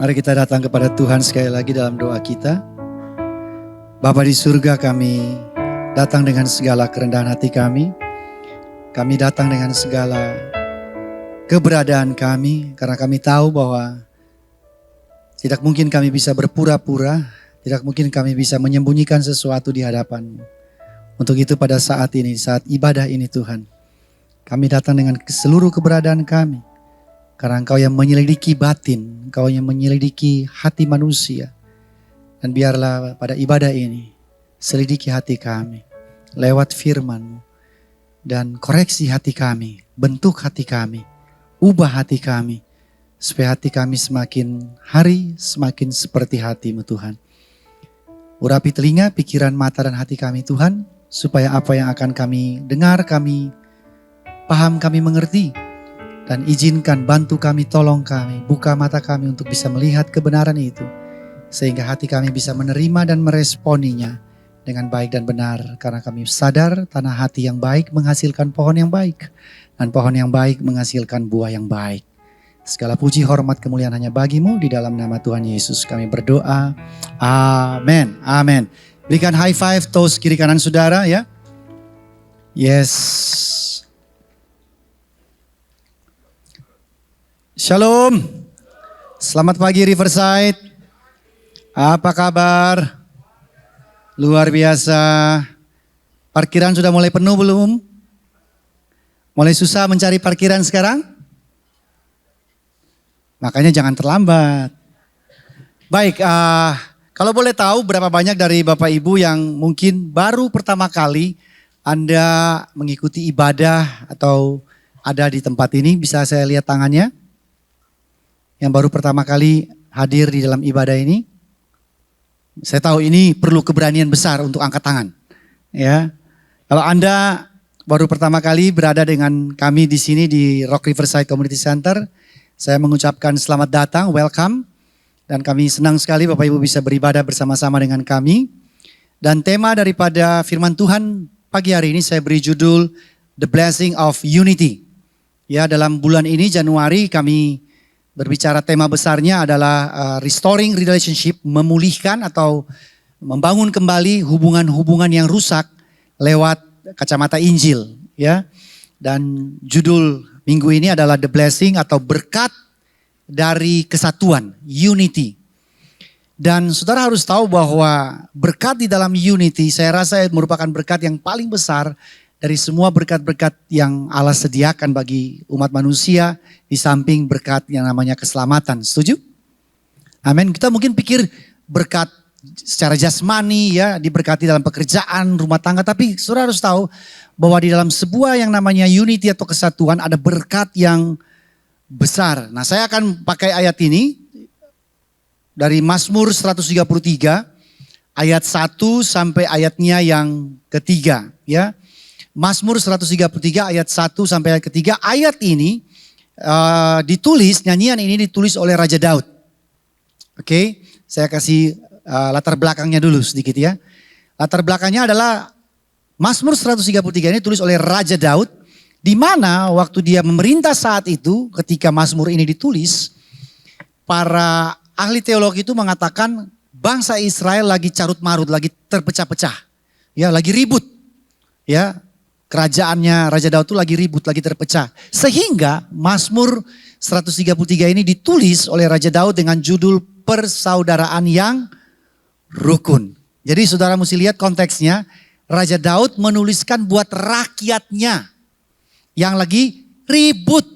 Mari kita datang kepada Tuhan sekali lagi dalam doa kita. Bapa di surga, kami datang dengan segala kerendahan hati kami. Kami datang dengan segala keberadaan kami karena kami tahu bahwa tidak mungkin kami bisa berpura-pura, tidak mungkin kami bisa menyembunyikan sesuatu di hadapan-Mu. Untuk itu pada saat ini, saat ibadah ini Tuhan, kami datang dengan seluruh keberadaan kami. Karena Engkau yang menyelidiki batin, Engkau yang menyelidiki hati manusia. Dan biarlah pada ibadah ini, selidiki hati kami lewat firman-Mu. Dan koreksi hati kami, bentuk hati kami, ubah hati kami. Supaya hati kami semakin hari semakin seperti hati-Mu Tuhan. Urapi telinga, pikiran, mata dan hati kami Tuhan. Supaya apa yang akan kami dengar, kami paham, kami mengerti. Dan izinkan bantu kami, tolong kami, buka mata kami untuk bisa melihat kebenaran itu. Sehingga hati kami bisa menerima dan meresponinya dengan baik dan benar. Karena kami sadar tanah hati yang baik menghasilkan pohon yang baik. Dan pohon yang baik menghasilkan buah yang baik. Segala puji, hormat, kemuliaan hanya bagi-Mu. Di dalam nama Tuhan Yesus kami berdoa. Amin. Amin. Berikan high five, toast kiri kanan saudara ya. Yes. Shalom. Selamat pagi Riverside. Apa kabar? Luar biasa. Parkiran sudah mulai penuh belum? Mulai susah mencari parkiran sekarang? Makanya jangan terlambat. Baik, kalau boleh tahu berapa banyak dari Bapak Ibu yang mungkin baru pertama kali Anda mengikuti ibadah atau ada di tempat ini, bisa saya lihat tangannya? Yang baru pertama kali hadir di dalam ibadah ini. Saya tahu ini perlu keberanian besar untuk angkat tangan. Ya, kalau Anda baru pertama kali berada dengan kami di sini di Rock Riverside Community Center, saya mengucapkan selamat datang, welcome. Dan kami senang sekali Bapak Ibu bisa beribadah bersama-sama dengan kami. Dan tema daripada firman Tuhan pagi hari ini saya beri judul The Blessing of Unity. Ya, dalam bulan ini Januari kami berbicara tema besarnya adalah restoring relationship, memulihkan atau membangun kembali hubungan-hubungan yang rusak lewat kacamata Injil, ya. Dan judul minggu ini adalah The Blessing atau berkat dari kesatuan, unity. Dan saudara harus tahu bahwa berkat di dalam unity saya rasa merupakan berkat yang paling besar dari semua berkat-berkat yang Allah sediakan bagi umat manusia di samping berkat yang namanya keselamatan. Setuju? Amin. Kita mungkin pikir berkat secara jasmani ya, diberkati dalam pekerjaan, rumah tangga. Tapi saudara harus tahu bahwa di dalam sebuah yang namanya unity atau kesatuan ada berkat yang besar. Nah, saya akan pakai ayat ini dari Mazmur 133 ayat 1 sampai ayatnya yang ketiga ya. Mazmur 133 ayat 1 sampai ayat ketiga. Ayat ini nyanyian ini ditulis oleh Raja Daud. Oke, saya kasih latar belakangnya dulu sedikit ya. Latar belakangnya adalah Mazmur 133 ini ditulis oleh Raja Daud. Di mana waktu dia memerintah saat itu ketika Mazmur ini ditulis. Para ahli teologi itu mengatakan bangsa Israel lagi carut marut, lagi terpecah-pecah. Ya, lagi ribut. Ya. Kerajaannya Raja Daud itu lagi ribut, lagi terpecah. Sehingga Mazmur 133 ini ditulis oleh Raja Daud dengan judul Persaudaraan yang Rukun. Jadi saudara mesti lihat konteksnya. Raja Daud menuliskan buat rakyatnya yang lagi ribut,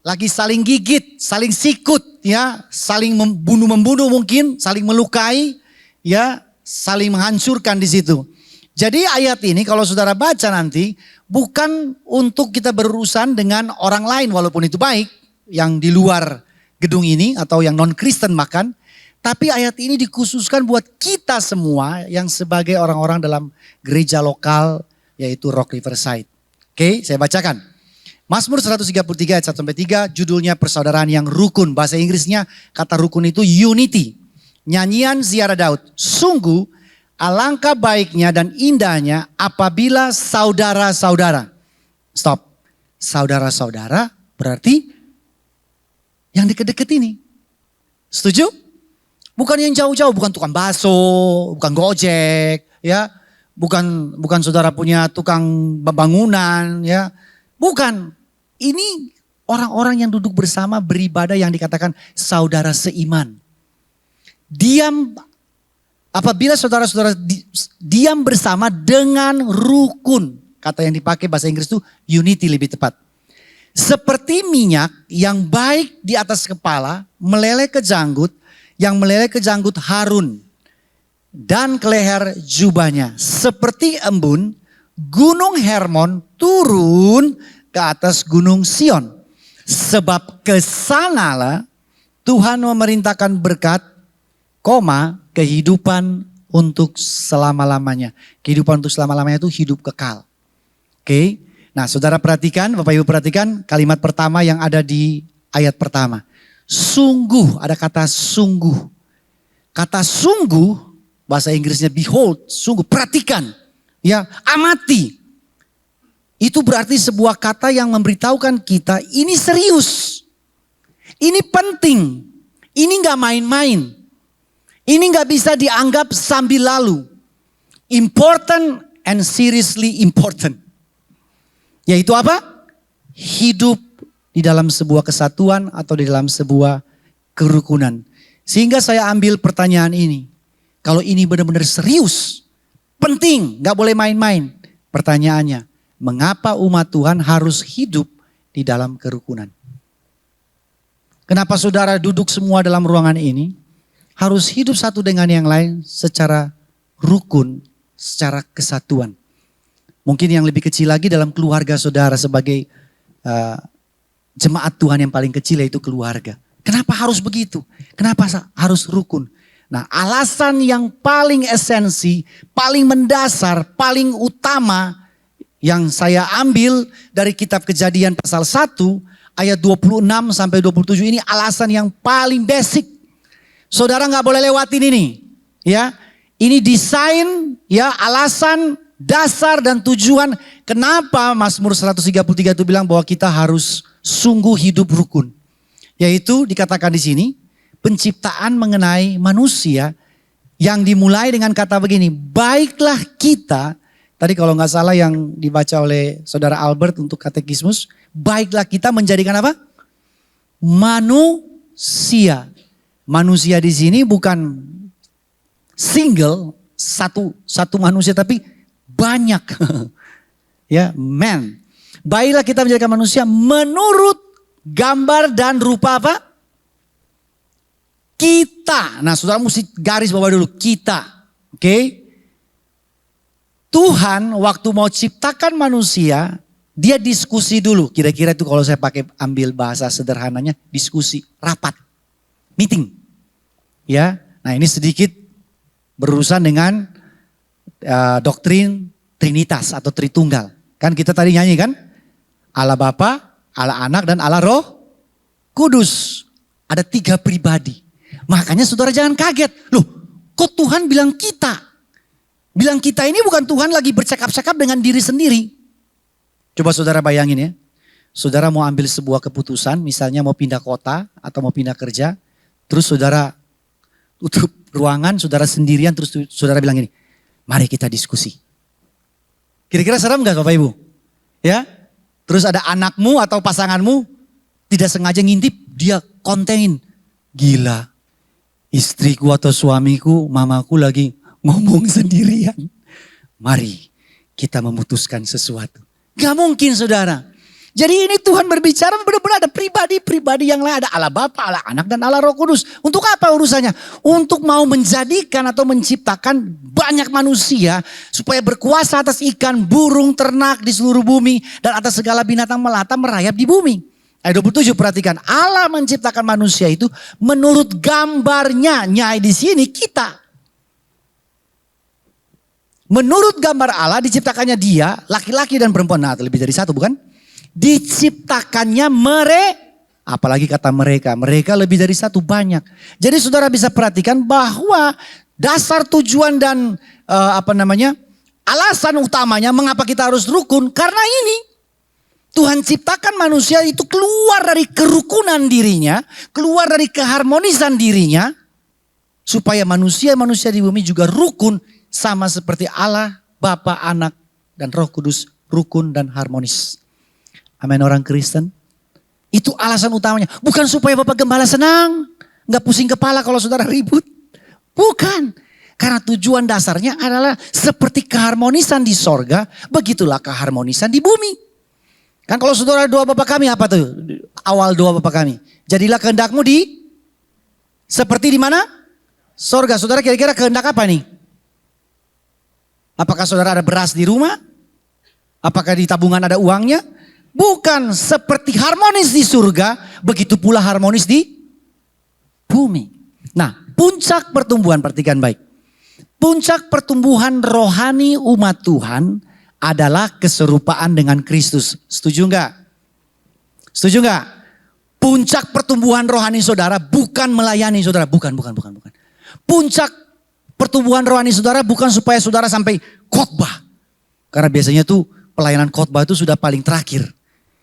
lagi saling gigit, saling sikut, ya, saling membunuh mungkin, saling melukai, ya, saling menghancurkan di situ. Jadi ayat ini kalau saudara baca nanti bukan untuk kita berurusan dengan orang lain walaupun itu baik yang di luar gedung ini atau yang non-Kristen bahkan. Tapi ayat ini dikhususkan buat kita semua yang sebagai orang-orang dalam gereja lokal yaitu Rock Riverside. Oke, saya bacakan. Mazmur 133 ayat 1 sampai 3 judulnya Persaudaraan yang Rukun. Bahasa Inggrisnya kata rukun itu unity. Nyanyian ziarah Daud. Sungguh alangkah baiknya dan indahnya apabila saudara-saudara. Stop. Saudara-saudara berarti yang deket-deket ini. Setuju? Bukan yang jauh-jauh, bukan tukang bakso, bukan Gojek, ya. Bukan saudara punya tukang bangunan, ya. Bukan. Ini orang-orang yang duduk bersama beribadah yang dikatakan saudara seiman. Diam, apabila saudara-saudara diam bersama dengan rukun. Kata yang dipakai bahasa Inggris itu unity lebih tepat. Seperti minyak yang baik di atas kepala, meleleh ke janggut, yang meleleh ke janggut Harun dan ke leher jubahnya. Seperti embun, gunung Hermon turun ke atas gunung Sion. Sebab kesanalah Tuhan memerintahkan berkat, kehidupan untuk selama-lamanya. Kehidupan untuk selama-lamanya itu hidup kekal. Oke, nah saudara perhatikan, Bapak Ibu perhatikan kalimat pertama yang ada di ayat pertama. Sungguh, ada kata sungguh. Kata sungguh, bahasa Inggrisnya behold, sungguh, perhatikan. Ya, amati. Itu berarti sebuah kata yang memberitahukan kita ini serius. Ini penting. Ini gak main-main. Ini gak bisa dianggap sambil lalu. Important and seriously important. Yaitu apa? Hidup di dalam sebuah kesatuan atau di dalam sebuah kerukunan. Sehingga saya ambil pertanyaan ini. Kalau ini benar-benar serius, penting, gak boleh main-main. Pertanyaannya, mengapa umat Tuhan harus hidup di dalam kerukunan? Kenapa saudara duduk semua dalam ruangan ini? Harus hidup satu dengan yang lain secara rukun, secara kesatuan. Mungkin yang lebih kecil lagi dalam keluarga saudara sebagai jemaat Tuhan yang paling kecil yaitu keluarga. Kenapa harus begitu? Kenapa harus rukun? Nah, alasan yang paling esensi, paling mendasar, paling utama yang saya ambil dari kitab Kejadian pasal 1 ayat 26 sampai 27 ini alasan yang paling basic. Saudara nggak boleh lewatin ini, ya. Ini desain, ya, alasan dasar dan tujuan kenapa Mazmur 133 itu bilang bahwa kita harus sungguh hidup rukun. Yaitu dikatakan di sini penciptaan mengenai manusia yang dimulai dengan kata begini, baiklah kita, tadi kalau nggak salah yang dibaca oleh saudara Albert untuk katekismus, baiklah kita menjadikan apa? Manusia. Manusia di sini bukan single, satu manusia tapi banyak. Ya, man. Baiklah kita menjadikan manusia menurut gambar dan rupa apa? Kita. Nah, saudara mesti garis bawah dulu, kita. Oke? Tuhan waktu mau ciptakan manusia, dia diskusi dulu. Kira-kira itu kalau saya pakai ambil bahasa sederhananya, diskusi, rapat, meeting. Ya. Nah, ini sedikit berurusan dengan doktrin Trinitas atau Tritunggal. Kan kita tadi nyanyi kan? Allah Bapa, Allah Anak dan Allah Roh Kudus. Ada 3 pribadi. Makanya saudara jangan kaget. Loh, kok Tuhan bilang kita? Bilang kita ini bukan Tuhan lagi bercakap-cakap dengan diri sendiri. Coba saudara bayangin ya. Saudara mau ambil sebuah keputusan, misalnya mau pindah kota atau mau pindah kerja. Terus saudara tutup ruangan, saudara sendirian, terus saudara bilang gini, mari kita diskusi. Kira-kira serem gak Bapak Ibu? Ya, terus ada anakmu atau pasanganmu tidak sengaja ngintip, dia kontenin. Gila, istriku atau suamiku, mamaku lagi ngomong sendirian. Mari kita memutuskan sesuatu. Gak mungkin saudara. Jadi ini Tuhan berbicara benar-benar ada pribadi-pribadi yang lain. Ada Allah Bapa, Allah Anak dan Allah Roh Kudus. Untuk apa urusannya? Untuk mau menjadikan atau menciptakan banyak manusia. Supaya berkuasa atas ikan, burung, ternak di seluruh bumi. Dan atas segala binatang melata merayap di bumi. Ayat 27 perhatikan. Allah menciptakan manusia itu menurut gambarnya. Nyai di sini kita. Menurut gambar Allah diciptakannya dia, laki-laki dan perempuan. Nah lebih dari satu bukan? Diciptakannya apalagi kata mereka lebih dari satu, banyak. Jadi saudara bisa perhatikan bahwa dasar tujuan dan alasan utamanya mengapa kita harus rukun, karena ini Tuhan ciptakan manusia itu keluar dari kerukunan dirinya, keluar dari keharmonisan dirinya, supaya manusia-manusia di bumi juga rukun sama seperti Allah, Bapa, Anak, dan Roh Kudus, rukun dan harmonis. Amin orang Kristen. Itu alasan utamanya. Bukan supaya Bapak Gembala senang, gak pusing kepala kalau saudara ribut. Bukan. Karena tujuan dasarnya adalah seperti keharmonisan di sorga, begitulah keharmonisan di bumi. Kan kalau saudara doa Bapa kami apa tuh? Awal doa Bapa kami. Jadilah kehendakmu di seperti di mana? Sorga. Saudara kira-kira kehendak apa nih? Apakah saudara ada beras di rumah? Apakah di tabungan ada uangnya? Bukan, seperti harmonis di surga, begitu pula harmonis di bumi. Nah, puncak pertumbuhan, perhatikan baik. Puncak pertumbuhan rohani umat Tuhan adalah keserupaan dengan Kristus. Setuju enggak? Setuju enggak? Puncak pertumbuhan rohani saudara bukan melayani saudara. Bukan. Puncak pertumbuhan rohani saudara bukan supaya saudara sampai khotbah. Karena biasanya tuh pelayanan khotbah itu sudah paling terakhir.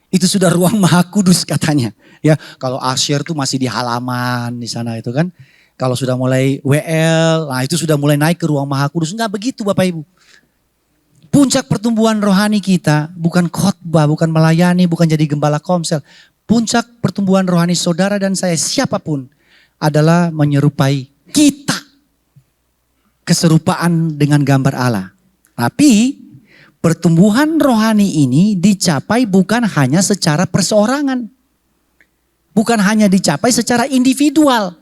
Itu sudah ruang maha kudus katanya. Ya, kalau asyir tuh masih di halaman di sana itu kan. Kalau sudah mulai WL, nah itu sudah mulai naik ke ruang maha kudus. Enggak begitu Bapak Ibu. Puncak pertumbuhan rohani kita bukan khotbah, bukan melayani, bukan jadi gembala komsel. Puncak pertumbuhan rohani saudara dan saya siapapun adalah menyerupai kita. Keserupaan dengan gambar Allah. Tapi pertumbuhan rohani ini dicapai bukan hanya secara perseorangan. Bukan hanya dicapai secara individual.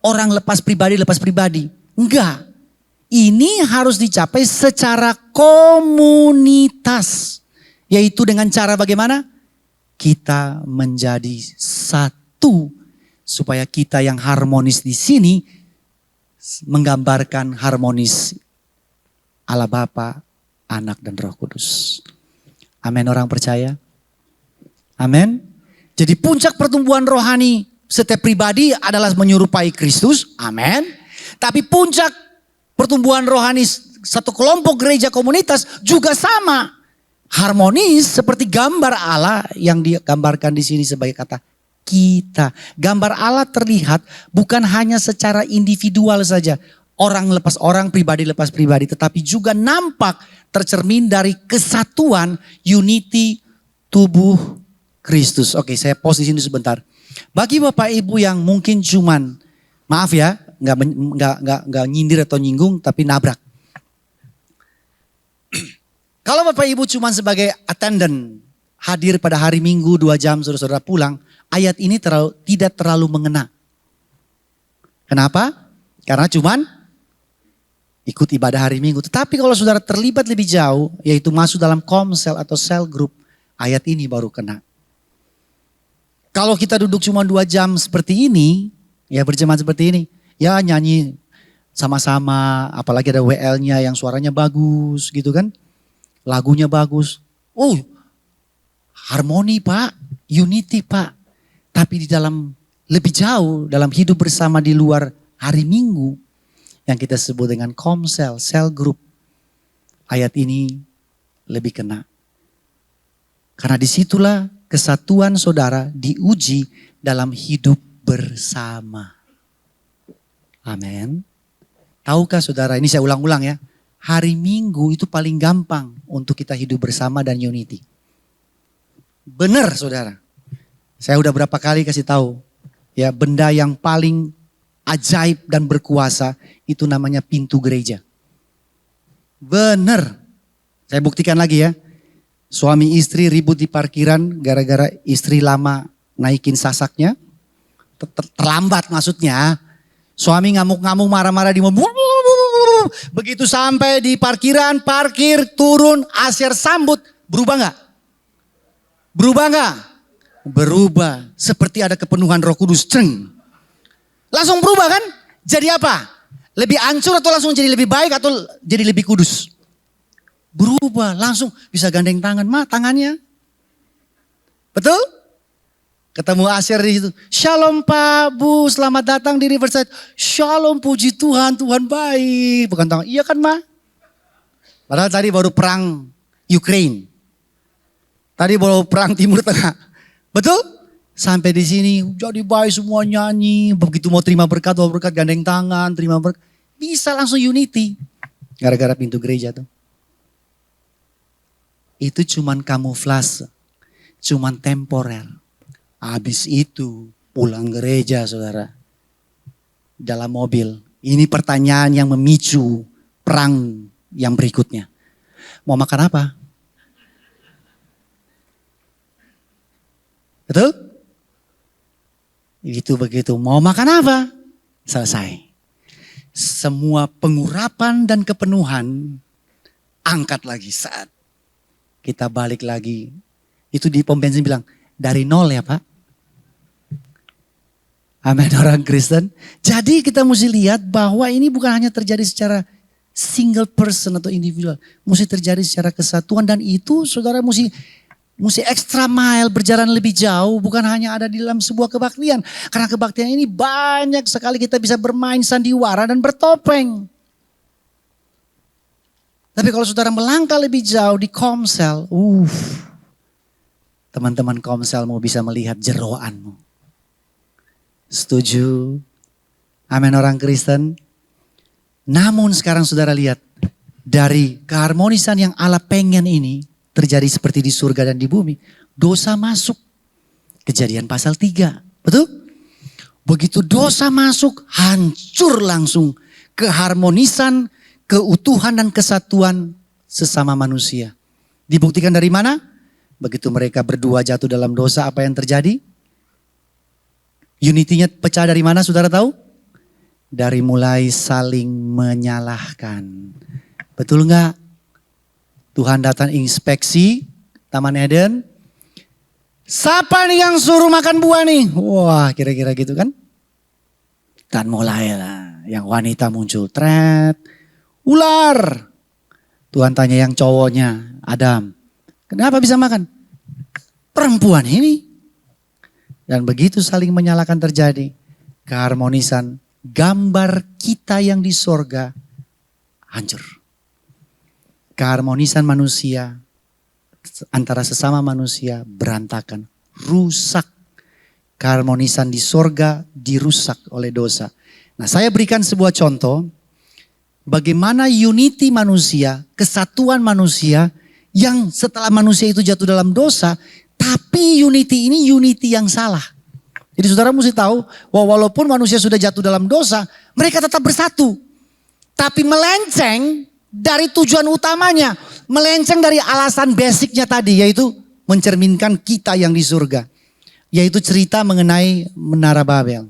Orang lepas pribadi. Enggak. Ini harus dicapai secara komunitas. Yaitu dengan cara bagaimana? Kita menjadi satu. Supaya kita yang harmonis di sini menggambarkan harmonis Allah Bapa, Anak dan Roh Kudus. Amin orang percaya? Amin. Jadi puncak pertumbuhan rohani setiap pribadi adalah menyerupai Kristus. Amin. Tapi puncak pertumbuhan rohani satu kelompok gereja komunitas juga sama. Harmonis seperti gambar Allah yang digambarkan di sini sebagai kata kita. Gambar Allah terlihat bukan hanya secara individual saja. Orang lepas orang, pribadi lepas pribadi. Tetapi juga nampak tercermin dari kesatuan unity tubuh Kristus. Oke, saya pause di sini sebentar. Bagi Bapak Ibu yang mungkin cuman, maaf ya, nggak nyindir atau nyinggung, tapi nabrak. Kalau Bapak Ibu cuman sebagai attendant, hadir pada hari Minggu 2 jam saudara-saudara pulang, ayat ini tidak terlalu mengena. Kenapa? Karena cuman ikut ibadah hari Minggu. Tetapi kalau saudara terlibat lebih jauh, yaitu masuk dalam komsel atau cell group, ayat ini baru kena. Kalau kita duduk cuma 2 jam seperti ini, ya berjemaat seperti ini, ya nyanyi sama-sama, apalagi ada WL-nya yang suaranya bagus gitu kan. Lagunya bagus. Oh, harmoni Pak, unity Pak. Tapi di dalam lebih jauh, dalam hidup bersama di luar hari Minggu, yang kita sebut dengan komsel, cell group, ayat ini lebih kena. Karena disitulah kesatuan saudara diuji dalam hidup bersama. Amin. Tahukah saudara, ini saya ulang-ulang ya. Hari Minggu itu paling gampang untuk kita hidup bersama dan unity. Benar saudara. Saya udah berapa kali kasih tahu. Ya, benda yang paling ajaib dan berkuasa itu namanya pintu gereja. Benar. Saya buktikan lagi ya. Suami istri ribut di parkiran gara-gara istri lama naikin sasaknya. Terlambat maksudnya. Suami ngamuk-ngamuk marah-marah di mobil. Begitu sampai di parkiran, parkir, turun, asyir sambut. Berubah gak? Berubah gak? Berubah. Seperti ada kepenuhan Roh Kudus. Ceng. Langsung berubah kan? Jadi apa? Lebih hancur atau langsung jadi lebih baik atau jadi lebih kudus? Berubah, langsung bisa gandeng tangan, tangannya. Betul? Ketemu Asyir di situ. Shalom Pak, Bu, selamat datang di Riverside. Shalom, puji Tuhan, Tuhan baik. Bukan tangan, iya kan Ma? Padahal tadi baru perang Ukraine. Tadi baru perang Timur Tengah. Betul? Sampai di sini jadi baik, semua nyanyi. Begitu mau terima berkat, gandeng tangan, terima berkat. Bisa langsung unity. Gara-gara pintu gereja tuh. Itu cuman kamuflase. Cuman temporer. Habis itu pulang gereja saudara. Dalam mobil. Ini pertanyaan yang memicu perang yang berikutnya. Mau makan apa? Betul? Itu begitu. Mau makan apa? Selesai. Semua pengurapan dan kepenuhan angkat lagi saat kita balik lagi. Itu di pom bensin bilang, dari nol ya Pak. Amin orang Kristen. Jadi kita mesti lihat bahwa ini bukan hanya terjadi secara single person atau individual. Mesti terjadi secara kesatuan dan itu saudara mesti extra mile, berjalan lebih jauh. Bukan hanya ada di dalam sebuah kebaktian. Karena kebaktian ini banyak sekali kita bisa bermain sandiwara dan bertopeng. Tapi kalau saudara melangkah lebih jauh di Komsel, teman-teman Komsel mau bisa melihat jeroanmu. Setuju? Amin orang Kristen. Namun sekarang saudara lihat, dari keharmonisan yang Allah pengen ini terjadi seperti di surga dan di bumi, dosa masuk. Kejadian pasal 3, betul? Begitu dosa masuk, hancur langsung keharmonisan, keutuhan dan kesatuan sesama manusia. Dibuktikan dari mana? Begitu mereka berdua jatuh dalam dosa, apa yang terjadi? Unity-nya pecah dari mana saudara tahu? Dari mulai saling menyalahkan. Betul enggak? Tuhan datang inspeksi Taman Eden. Siapa nih yang suruh makan buah nih? Wah kira-kira gitu kan. Dan mulailah yang wanita muncul. Tret. Ular. Tuhan tanya yang cowoknya, Adam. Kenapa bisa makan? Perempuan ini. Dan begitu saling menyalahkan terjadi. Keharmonisan gambar kita yang di sorga hancur. Keharmonisan manusia antara sesama manusia berantakan. Rusak. Keharmonisan di sorga dirusak oleh dosa. Nah saya berikan sebuah contoh. Bagaimana unity manusia, kesatuan manusia yang setelah manusia itu jatuh dalam dosa. Tapi unity ini unity yang salah. Jadi saudara mesti tahu bahwa walaupun manusia sudah jatuh dalam dosa, mereka tetap bersatu. Tapi melenceng dari tujuan utamanya. Melenceng dari alasan basicnya tadi, yaitu mencerminkan kita yang di surga. Yaitu cerita mengenai Menara Babel.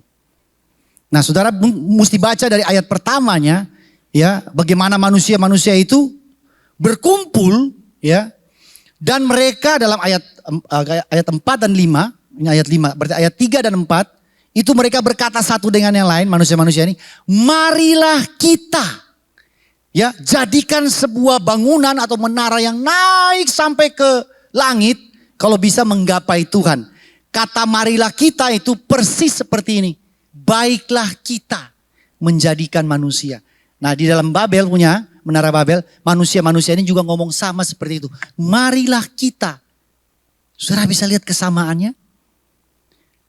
Nah saudara mesti baca dari ayat pertamanya, ya, bagaimana manusia-manusia itu berkumpul, ya. Dan mereka dalam ayat 4 dan 5, ini ayat 5, berarti ayat 3 dan 4, itu mereka berkata satu dengan yang lain, manusia-manusia ini, marilah kita, ya, jadikan sebuah bangunan atau menara yang naik sampai ke langit, kalau bisa menggapai Tuhan. Kata marilah kita itu persis seperti ini, baiklah kita menjadikan manusia. Nah di dalam Babel punya, Menara Babel, manusia-manusia ini juga ngomong sama seperti itu. Marilah kita. Saudara bisa lihat kesamaannya?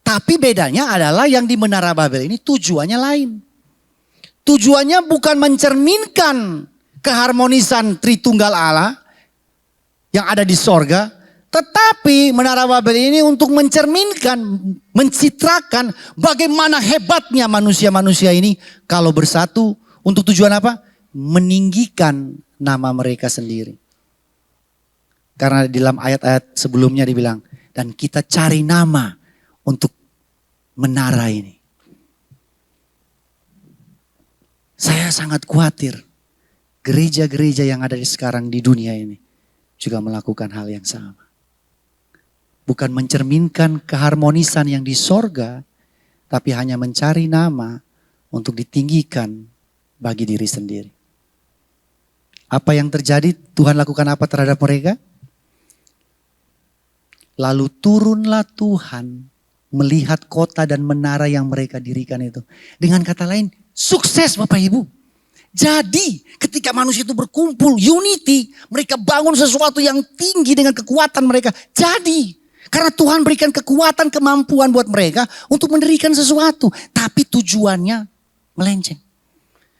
Tapi bedanya adalah yang di Menara Babel ini tujuannya lain. Tujuannya bukan mencerminkan keharmonisan Tritunggal Allah yang ada di sorga. Tetapi Menara Babel ini untuk mencerminkan, mencitrakan bagaimana hebatnya manusia-manusia ini kalau bersatu untuk tujuan apa? Meninggikan nama mereka sendiri. Karena di dalam ayat-ayat sebelumnya dibilang, dan kita cari nama untuk menara ini. Saya sangat khawatir gereja-gereja yang ada sekarang di dunia ini juga melakukan hal yang sama. Bukan mencerminkan keharmonisan yang di sorga, tapi hanya mencari nama untuk ditinggikan bagi diri sendiri. Apa yang terjadi? Tuhan lakukan apa terhadap mereka? Lalu turunlah Tuhan melihat kota dan menara yang mereka dirikan itu. Dengan kata lain, sukses Bapak Ibu. Jadi ketika manusia itu berkumpul, unity, mereka bangun sesuatu yang tinggi dengan kekuatan mereka. Jadi Karena Tuhan berikan kekuatan, kemampuan buat mereka untuk mendirikan sesuatu. Tapi tujuannya melenceng.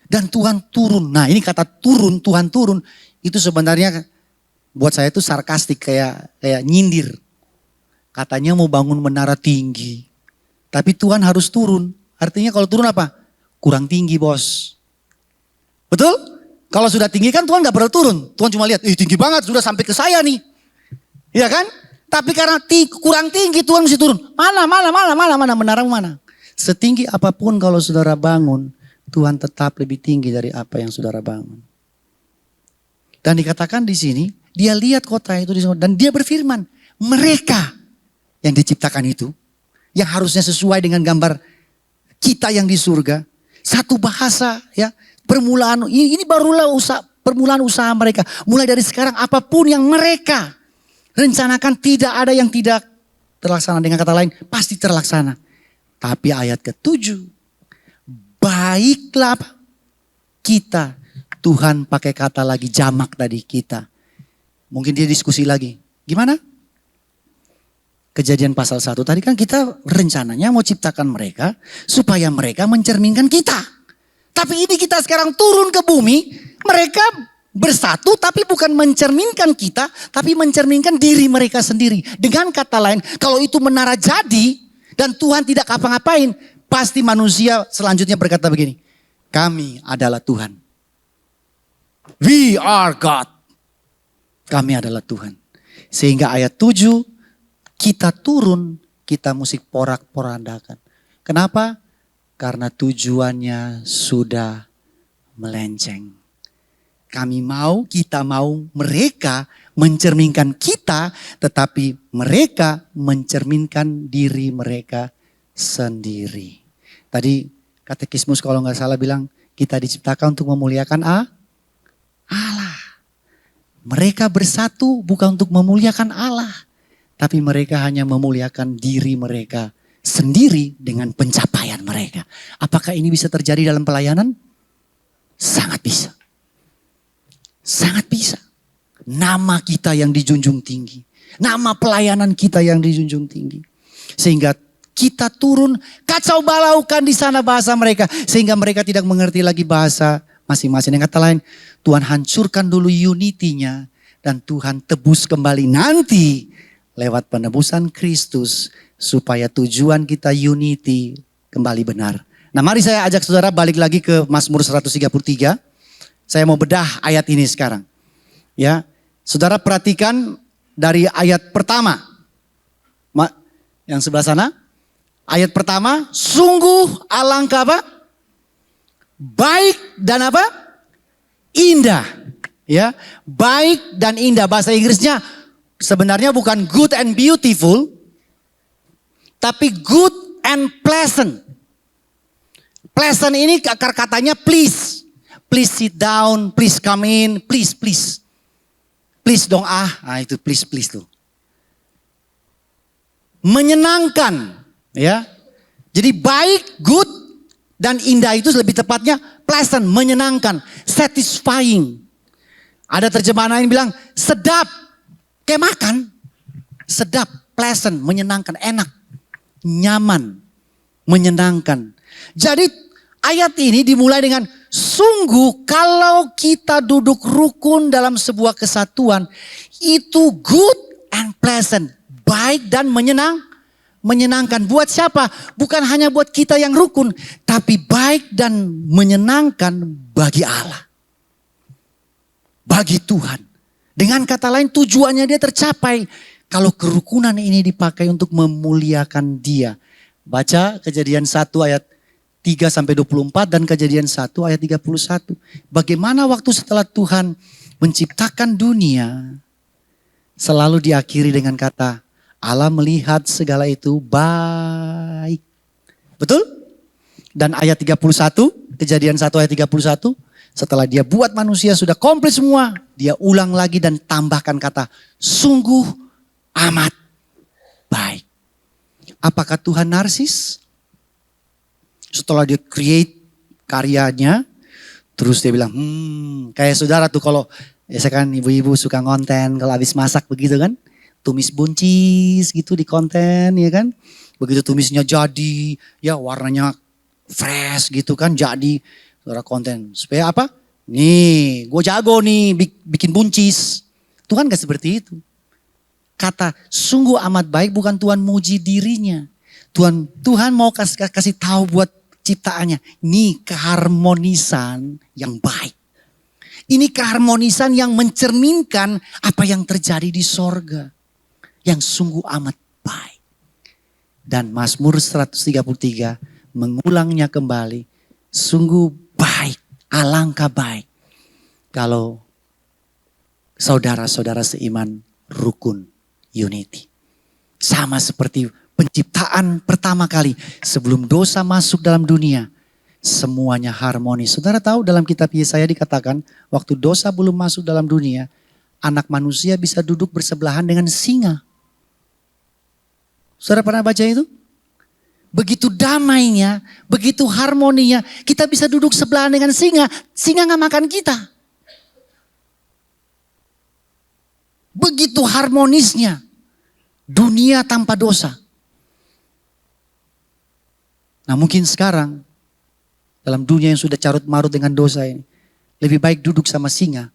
Dan Tuhan turun. Nah ini kata turun, Tuhan turun. Itu sebenarnya buat saya itu sarkastik, kayak nyindir. Katanya mau bangun menara tinggi. Tapi Tuhan harus turun. Artinya kalau turun apa? Kurang tinggi bos. Betul? Kalau sudah tinggi kan Tuhan gak perlu turun. Tuhan cuma lihat, tinggi banget sudah sampai ke saya nih. Iya kan? Tapi karena kurang tinggi Tuhan mesti turun. Mana menara mana. Setinggi apapun kalau saudara bangun, Tuhan tetap lebih tinggi dari apa yang saudara bangun. Dan dikatakan di sini, dia lihat kota itu dan dia berfirman, mereka yang diciptakan itu, yang harusnya sesuai dengan gambar kita yang di surga, satu bahasa ya, permulaan ini barulah permulaan usaha mereka. Mulai dari sekarang apapun yang mereka rencanakan tidak ada yang tidak terlaksana. Dengan kata lain pasti terlaksana. Tapi ayat ke-7. Baiklah kita. Tuhan pakai kata lagi jamak tadi kita. Mungkin dia diskusi lagi. Gimana? Kejadian pasal 1 tadi kan kita rencananya mau ciptakan mereka. Supaya mereka mencerminkan kita. Tapi ini kita sekarang turun ke bumi. Mereka bersatu tapi bukan mencerminkan kita, tapi mencerminkan diri mereka sendiri. Dengan kata lain, kalau itu menara jadi dan Tuhan tidak apa-ngapain, pasti manusia selanjutnya berkata begini, kami adalah Tuhan. We are God. Kami adalah Tuhan. Sehingga ayat 7, kita turun, kita mesti porak-porandakan. Kenapa? Karena tujuannya sudah melenceng. Kita mau mereka mencerminkan kita, tetapi mereka mencerminkan diri mereka sendiri. Tadi katekismus kalau nggak salah bilang, kita diciptakan untuk memuliakan Allah. Mereka bersatu bukan untuk memuliakan Allah, tapi mereka hanya memuliakan diri mereka sendiri dengan pencapaian mereka. Apakah ini bisa terjadi dalam pelayanan? Sangat bisa. Sangat bisa. Nama kita yang dijunjung tinggi. Nama pelayanan kita yang dijunjung tinggi. Sehingga kita turun kacau balaukan di sana bahasa mereka. Sehingga mereka tidak mengerti lagi bahasa masing-masing. Yang kata lain, Tuhan hancurkan dulu unity-nya. Dan Tuhan tebus kembali nanti lewat penebusan Kristus. Supaya tujuan kita unity kembali benar. Nah mari saya ajak saudara balik lagi ke Mazmur 133. Saya mau bedah ayat ini sekarang. Ya, saudara perhatikan dari ayat pertama. Yang sebelah sana. Ayat pertama, sungguh alangkah apa? Baik dan apa? Indah. Ya, baik dan indah. Bahasa Inggrisnya sebenarnya bukan good and beautiful, tapi good and pleasant. Pleasant ini akar katanya please. Please sit down, please come in, please. Please dong nah itu please tuh. Menyenangkan, ya. Jadi baik, good, dan indah itu lebih tepatnya pleasant, menyenangkan, satisfying. Ada terjemahan yang bilang sedap, kayak makan. Sedap, pleasant, menyenangkan, enak, nyaman, menyenangkan. Jadi ayat ini dimulai dengan sungguh kalau kita duduk rukun dalam sebuah kesatuan, itu good and pleasant, baik dan menyenangkan. Buat siapa? Bukan hanya buat kita yang rukun, tapi baik dan menyenangkan bagi Allah. Bagi Tuhan. Dengan kata lain tujuannya dia tercapai kalau kerukunan ini dipakai untuk memuliakan Dia. Baca Kejadian 1 ayat 3-24 dan Kejadian 1 ayat 31. Bagaimana waktu setelah Tuhan menciptakan dunia selalu diakhiri dengan kata Allah melihat segala itu baik. Betul? Dan ayat 31, Kejadian 1 ayat 31, setelah dia buat manusia sudah komplit semua, dia ulang lagi dan tambahkan kata sungguh amat baik. Apakah Tuhan narsis? Setelah dia create karyanya, terus dia bilang, kayak saudara tuh kalau, biasa kan ibu-ibu suka ngonten kalau habis masak begitu kan. tumis buncis gitu di konten ya kan. Begitu tumisnya jadi, ya warnanya fresh gitu kan, jadi saudara konten. Supaya apa? Nih, gue jago nih bikin buncis. Tuhan gak seperti itu. Kata sungguh amat baik bukan Tuhan muji dirinya. Tuhan mau kasih tahu buat ciptaannya. Ini keharmonisan yang baik. Ini keharmonisan yang mencerminkan apa yang terjadi di sorga. Yang sungguh amat baik. Dan Mazmur 133 mengulangnya kembali. Sungguh baik, alangkah baik. Kalau saudara-saudara seiman rukun unity. Sama seperti penciptaan pertama kali sebelum dosa masuk dalam dunia. Semuanya harmonis. Saudara tahu dalam kitab Yesaya dikatakan waktu dosa belum masuk dalam dunia. Anak manusia bisa duduk bersebelahan dengan singa. Saudara pernah baca itu? Begitu damainya, begitu harmoninya. Kita bisa duduk sebelahan dengan singa. Singa gak makan kita. Begitu harmonisnya. Dunia tanpa dosa. Nah mungkin sekarang dalam dunia yang sudah carut marut dengan dosa ini. Lebih baik duduk sama singa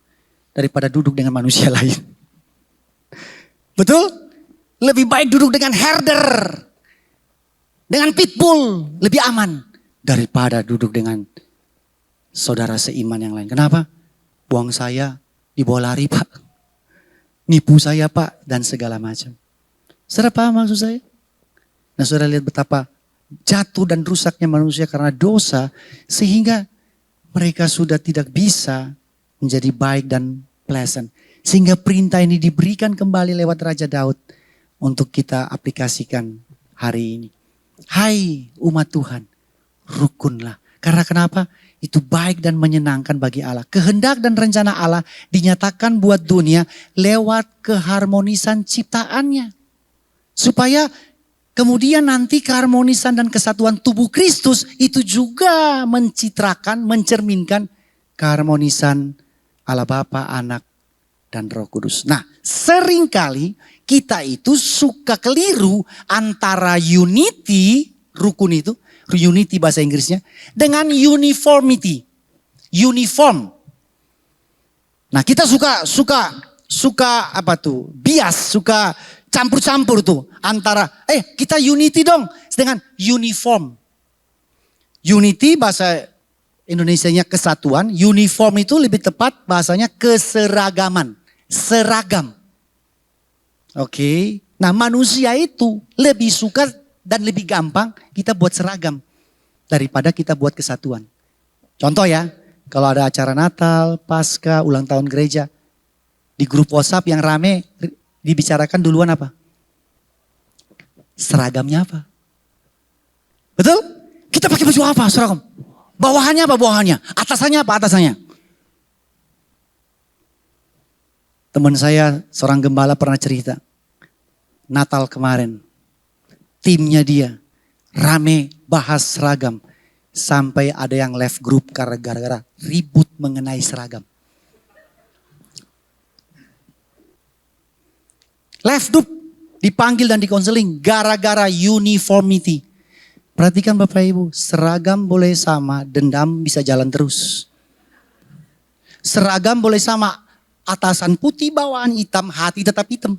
daripada duduk dengan manusia lain. Betul? Lebih baik duduk dengan herder. Dengan pitbull. Lebih aman. Daripada duduk dengan saudara seiman yang lain. Kenapa? Uang saya dibawa lari Pak. Nipu saya Pak. Dan segala macam. Saudara paham maksud saya? Nah saudara lihat betapa jatuh dan rusaknya manusia karena dosa. Sehingga mereka sudah tidak bisa menjadi baik dan pleasant. Sehingga perintah ini diberikan kembali lewat Raja Daud. Untuk kita aplikasikan hari ini. Hai umat Tuhan, rukunlah. Karena kenapa? Itu baik dan menyenangkan bagi Allah. Kehendak dan rencana Allah dinyatakan buat dunia lewat keharmonisan ciptaannya. Supaya kemudian nanti keharmonisan dan kesatuan tubuh Kristus itu juga mencitrakan, mencerminkan keharmonisan Allah Bapa, Anak, dan Roh Kudus. Nah, seringkali kita itu suka keliru antara unity, rukun itu, unity bahasa Inggrisnya, dengan uniformity, uniform. Nah, kita suka apa tuh? Bias, suka campur-campur tuh antara kita unity dong dengan uniform. Unity bahasa Indonesianya kesatuan, uniform itu lebih tepat bahasanya keseragaman, seragam. Oke. Nah, manusia itu lebih suka dan lebih gampang kita buat seragam daripada kita buat kesatuan. Contoh ya, kalau ada acara Natal, Paskah, ulang tahun gereja, di grup WhatsApp yang rame dibicarakan duluan apa? Seragamnya apa? Betul? Kita pakai baju apa seragam? Bawahannya apa bawahannya? Atasannya apa atasannya? Teman saya seorang gembala pernah cerita. Natal kemarin. Timnya dia rame bahas seragam. Sampai ada yang left group gara-gara ribut mengenai seragam. Left group dipanggil dan dikonseling gara-gara uniformity. Perhatikan Bapak Ibu, seragam boleh sama, dendam bisa jalan terus. Seragam boleh sama, atasan putih, bawahan hitam, hati tetap hitam.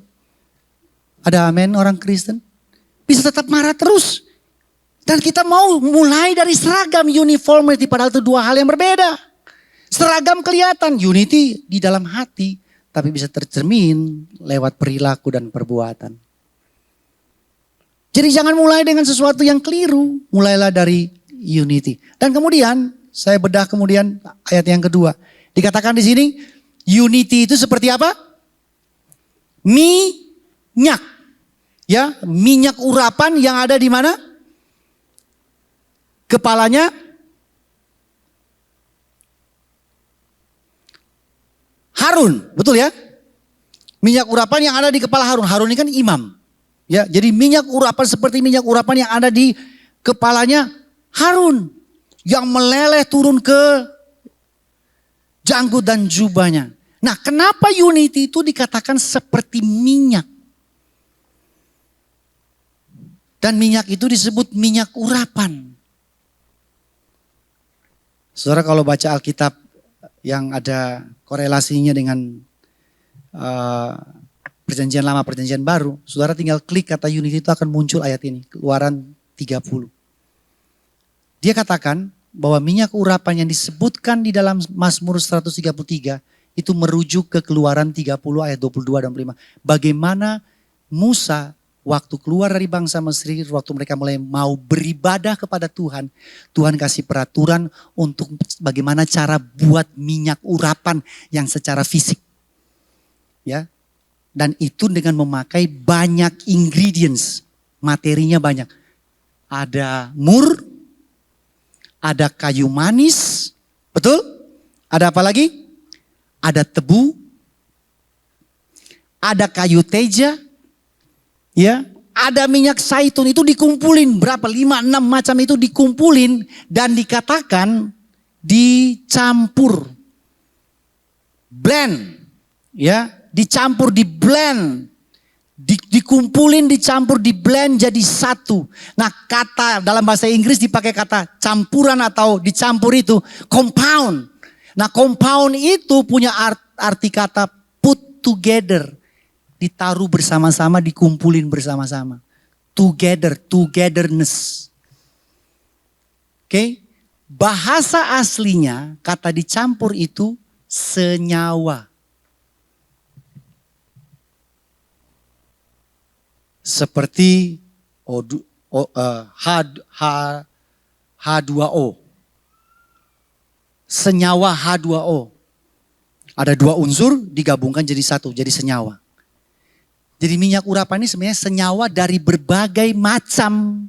Ada amin orang Kristen? Bisa tetap marah terus. Dan kita mau mulai dari seragam uniformity, padahal itu dua hal yang berbeda. Seragam kelihatan, unity di dalam hati, tapi bisa tercermin lewat perilaku dan perbuatan. Jadi jangan mulai dengan sesuatu yang keliru. Mulailah dari unity. Dan kemudian saya bedah kemudian ayat yang kedua. Dikatakan di sini unity itu seperti apa? Minyak. Ya, minyak urapan yang ada di mana? Kepalanya Harun, betul ya? Minyak urapan yang ada di kepala Harun. Harun ini kan imam. Ya, jadi minyak urapan seperti minyak urapan yang ada di kepalanya Harun yang meleleh turun ke janggut dan jubahnya. Nah, kenapa unity itu dikatakan seperti minyak? Dan minyak itu disebut minyak urapan. Saudara kalau baca Alkitab yang ada korelasinya dengan Perjanjian Lama, Perjanjian Baru, saudara tinggal klik kata unity itu akan muncul ayat ini, Keluaran 30. Dia katakan bahwa minyak urapan yang disebutkan di dalam Mazmur 133 itu merujuk ke Keluaran 30 ayat 22 dan 25. Bagaimana Musa waktu keluar dari bangsa Mesir, waktu mereka mulai mau beribadah kepada Tuhan, Tuhan kasih peraturan untuk bagaimana cara buat minyak urapan yang secara fisik. Ya. Dan itu dengan memakai banyak ingredients, materinya banyak. Ada mur, ada kayu manis, betul? Ada apa lagi? Ada tebu, ada kayu teja, ya, ada minyak zaitun, itu dikumpulin berapa? 5-6 macam itu dikumpulin dan dikatakan dicampur. Blend, ya, dicampur, di blend. Dikumpulin, dicampur, di blend jadi satu. Nah, kata dalam bahasa Inggris dipakai kata campuran atau dicampur itu compound. Nah, compound itu punya arti kata put together. Ditaruh bersama-sama, dikumpulin bersama-sama. Together, togetherness. Oke. Bahasa aslinya kata dicampur itu senyawa. Seperti H2O. Senyawa H2O. Ada 2 unsur digabungkan jadi satu, jadi senyawa. Jadi minyak urapan ini sebenarnya senyawa dari berbagai macam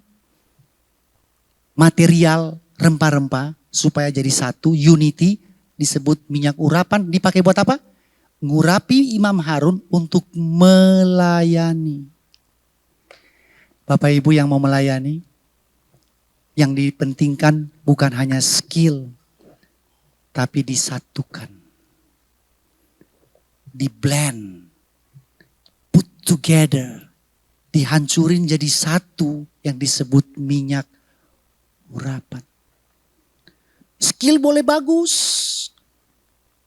material, rempah-rempah supaya jadi satu, unity, disebut minyak urapan. Dipakai buat apa? Ngurapi Imam Harun untuk melayani. Bapak Ibu yang mau melayani, yang dipentingkan bukan hanya skill, tapi disatukan. Di blend, put together, dihancurin jadi satu yang disebut minyak urapan. Skill boleh bagus,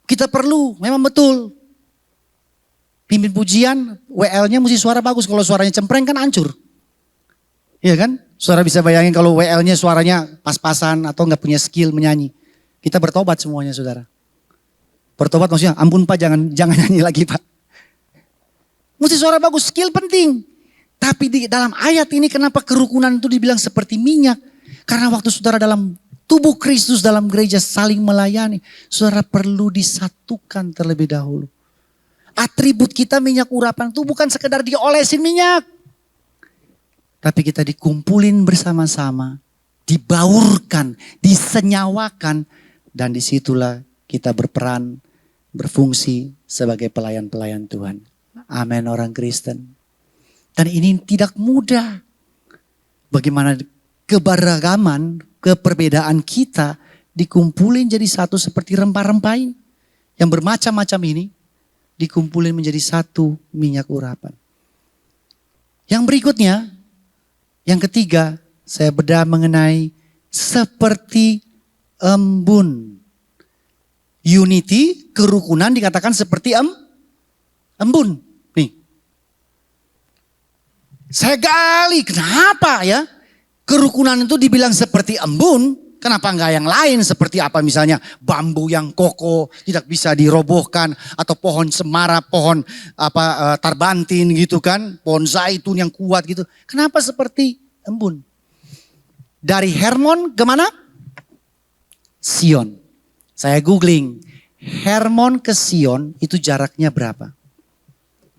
kita perlu, memang betul. Pimpin pujian, WL-nya mesti suara bagus, kalau suaranya cempreng kan hancur. Iya kan? Saudara bisa bayangin kalau WL-nya suaranya pas-pasan atau nggak punya skill menyanyi. Kita bertobat semuanya, saudara. Bertobat maksudnya, ampun Pak, jangan nyanyi lagi Pak. Mesti suara bagus, skill penting. Tapi di dalam ayat ini kenapa kerukunan itu dibilang seperti minyak? Karena waktu saudara dalam tubuh Kristus, dalam gereja saling melayani, saudara perlu disatukan terlebih dahulu. Atribut kita minyak urapan itu bukan sekedar diolesin minyak. Tapi kita dikumpulin bersama-sama, dibaurkan, disenyawakan, dan disitulah kita berperan, berfungsi sebagai pelayan-pelayan Tuhan. Amin, orang Kristen. Dan ini tidak mudah. Bagaimana keberagaman, keperbedaan kita dikumpulin jadi satu seperti rempah-rempah ini. Yang bermacam-macam ini dikumpulin menjadi satu minyak urapan. Yang berikutnya, yang ketiga, saya bedah mengenai seperti embun. Unity, kerukunan dikatakan seperti embun. Nih. Saya gali, kenapa ya? Kerukunan itu dibilang seperti embun, kenapa enggak yang lain seperti apa misalnya bambu yang kokoh, tidak bisa dirobohkan, atau pohon semara, pohon tarbantin gitu kan, pohon zaitun yang kuat gitu. Kenapa seperti embun? Dari Hermon ke mana? Sion. Saya googling, Hermon ke Sion itu jaraknya berapa?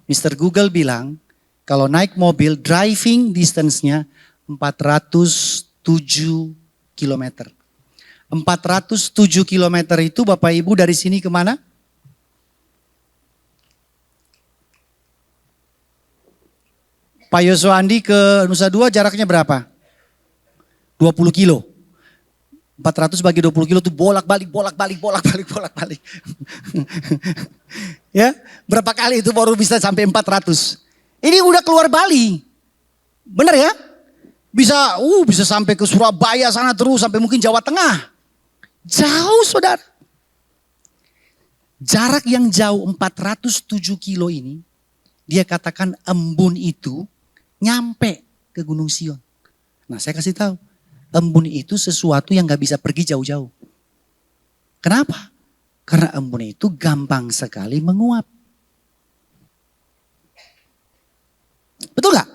Mr. Google bilang, kalau naik mobil driving distance-nya 407 kilometer. 407 kilometer itu Bapak Ibu dari sini kemana? Pak Yoswandi ke Nusa Dua jaraknya berapa? 20 kilo. 400 bagi 20 kilo itu bolak-balik. Ya, berapa kali itu baru bisa sampai 400. Ini udah keluar Bali. Benar ya? Bisa sampai ke Surabaya sana terus, sampai mungkin Jawa Tengah. Jauh saudara. Jarak yang jauh 407 kilo ini, dia katakan embun itu nyampe ke Gunung Sion. Nah saya kasih tahu, embun itu sesuatu yang gak bisa pergi jauh-jauh. Kenapa? Karena embun itu gampang sekali menguap. Betul gak?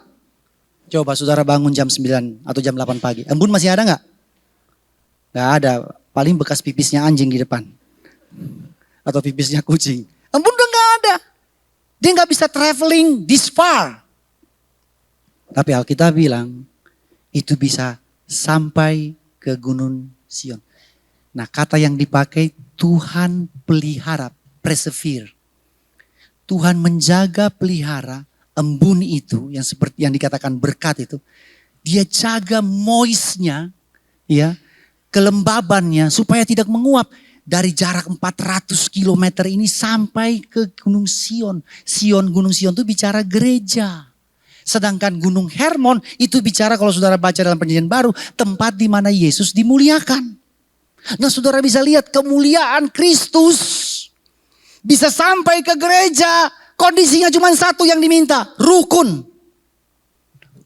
Coba saudara bangun jam 9 atau jam 8 pagi. Embun masih ada gak? Gak ada. Paling bekas pipisnya anjing di depan. Atau pipisnya kucing. Embun udah gak ada. Dia gak bisa traveling this far. Tapi Alkitab bilang itu bisa sampai ke Gunung Sion. Nah kata yang dipakai Tuhan pelihara, persevere. Tuhan menjaga pelihara embun itu yang seperti yang dikatakan berkat itu. Dia jaga moistnya, ya, kelembabannya supaya tidak menguap. Dari jarak 400 km ini sampai ke Gunung Sion. Gunung Sion itu bicara gereja. Sedangkan Gunung Hermon itu bicara kalau saudara baca dalam perjanjian baru. Tempat di mana Yesus dimuliakan. Nah saudara bisa lihat kemuliaan Kristus. Bisa sampai ke gereja. Kondisinya cuma satu yang diminta. Rukun.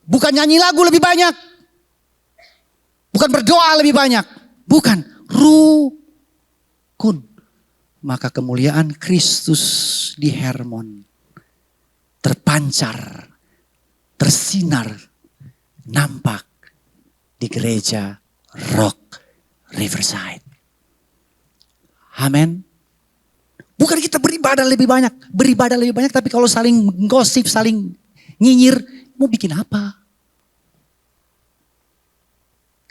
Bukan nyanyi lagu lebih banyak. Bukan berdoa lebih banyak. Bukan. Rukun. Maka kemuliaan Kristus di Hermon terpancar, tersinar, nampak di gereja Rock Riverside. Amin. Bukan kita beribadah lebih banyak, tapi kalau saling gosip, saling nyinyir, mau bikin apa?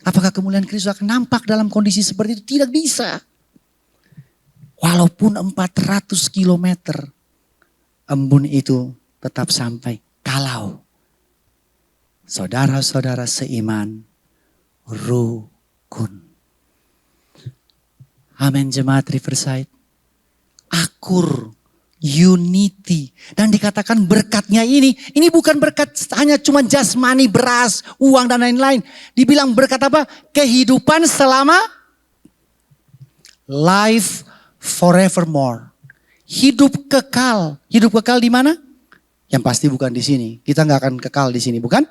Apakah kemuliaan Kristus akan nampak dalam kondisi seperti itu? Tidak bisa. Walaupun 400 kilometer, embun itu tetap sampai. Kalau saudara-saudara seiman, rukun. Amin jemaat Riverside. Akur, unity. Dan dikatakan berkatnya ini bukan berkat hanya cuma jasmani, beras, uang dan lain-lain. Dibilang berkat apa? Kehidupan selama life forevermore. Hidup kekal. Hidup kekal di mana? Yang pasti bukan di sini. Kita nggak akan kekal di sini, bukan?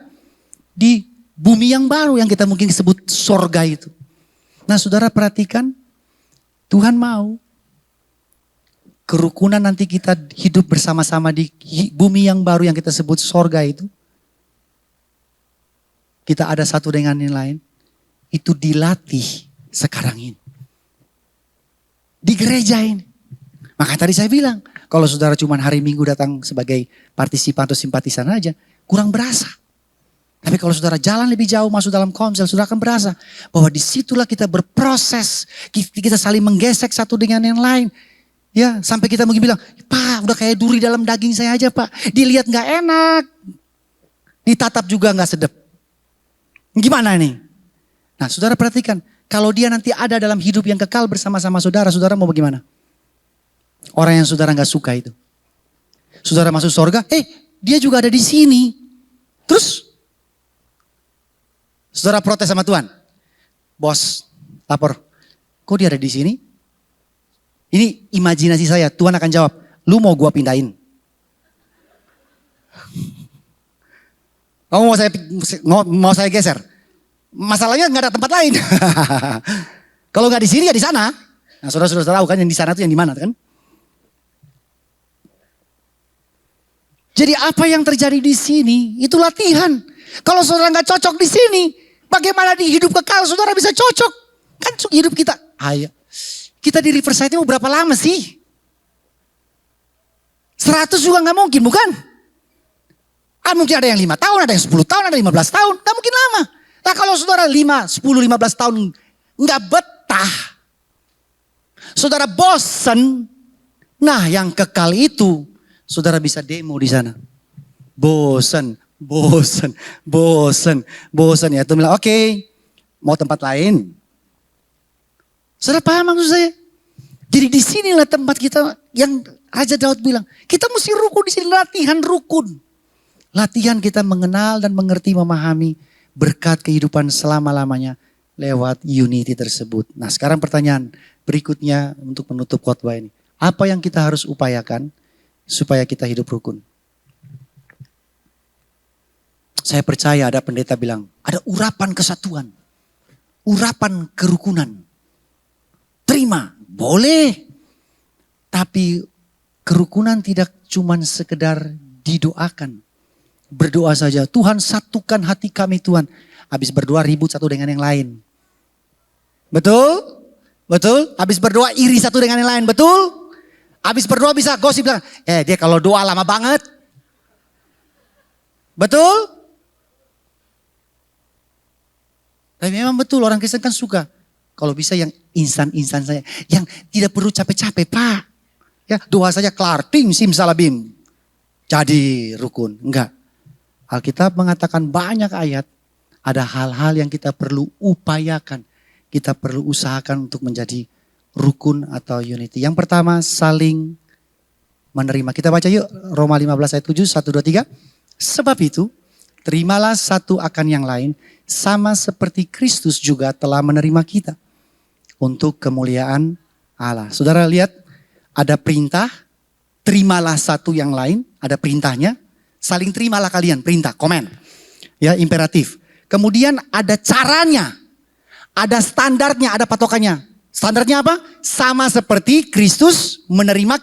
Di bumi yang baru yang kita mungkin sebut sorga itu. Nah saudara perhatikan, Tuhan mau kerukunan nanti kita hidup bersama-sama di bumi yang baru yang kita sebut sorga itu. Kita ada satu dengan yang lain. Itu dilatih sekarang ini. Di gereja ini. Maka tadi saya bilang, kalau saudara cuma hari Minggu datang sebagai partisipan atau simpatisan aja, kurang berasa. Tapi kalau saudara jalan lebih jauh masuk dalam komsel, saudara akan berasa bahwa disitulah kita berproses. Kita saling menggesek satu dengan yang lain. Ya, sampai kita mungkin bilang, Pak udah kayak duri dalam daging saya aja Pak. Dilihat gak enak. Ditatap juga gak sedap. Gimana nih? Nah saudara perhatikan. Kalau dia nanti ada dalam hidup yang kekal bersama-sama saudara, saudara mau bagaimana? Orang yang saudara gak suka itu. Saudara masuk surga, dia juga ada di sini. Terus, saudara protes sama Tuhan. Bos, lapor. Kok dia ada di sini? Ini imajinasi saya, Tuhan akan jawab, lu mau gua pindahin? Kamu mau saya geser? Masalahnya nggak ada tempat lain. Kalau nggak di sini ya di sana. Nah, saudara tahu kan yang di sana itu yang di mana kan? Jadi apa yang terjadi di sini itu latihan. Kalau saudara nggak cocok di sini, bagaimana di hidup kekal saudara bisa cocok? Kan hidup kita, ayo. Kita di Riverside ini mau berapa lama sih? 100 juga nggak mungkin, bukan? Mungkin ada yang 5 tahun, ada yang 10 tahun, ada yang 15 tahun. Nggak mungkin lama. Nah kalau saudara 5, 10, 15 tahun nggak betah. Saudara bosen. Nah yang kekal itu saudara bisa demo di sana. Bosen ya. Itu bilang oke, mau tempat lain. Saudara paham maksud saya? Jadi di sinilah tempat kita yang Raja Daud bilang, kita mesti rukun di sini, latihan rukun. Latihan kita mengenal dan mengerti, memahami berkat kehidupan selama-lamanya lewat unity tersebut. Nah sekarang pertanyaan berikutnya untuk menutup khotbah ini. Apa yang kita harus upayakan supaya kita hidup rukun? Saya percaya ada pendeta bilang, ada urapan kesatuan, urapan kerukunan. Terima, boleh. Tapi kerukunan tidak cuma sekedar didoakan. Berdoa saja, Tuhan satukan hati kami Tuhan. Habis berdoa ribut satu dengan yang lain. Betul? Betul? Habis berdoa iri satu dengan yang lain, betul? Habis berdoa bisa gosip bilang, dia kalau doa lama banget. Betul? Tapi memang betul orang Kristen kan suka. Kalau bisa yang instan-instan saja. Yang tidak perlu capek-capek Pak. Ya doa saja kelar. Tim simsalabim. Jadi rukun. Enggak. Alkitab mengatakan banyak ayat. Ada hal-hal yang kita perlu upayakan. Kita perlu usahakan untuk menjadi rukun atau unity. Yang pertama saling menerima. Kita baca yuk Roma 15 ayat 7. 1, 2, 3. Sebab itu terimalah satu akan yang lain. Sama seperti Kristus juga telah menerima kita. Untuk kemuliaan Allah. Saudara lihat ada perintah. Terimalah satu yang lain. Ada perintahnya. Saling terimalah kalian. Perintah, komen. Ya imperatif. Kemudian ada caranya. Ada standarnya, ada patokannya. Standarnya apa? Sama seperti Kristus menerima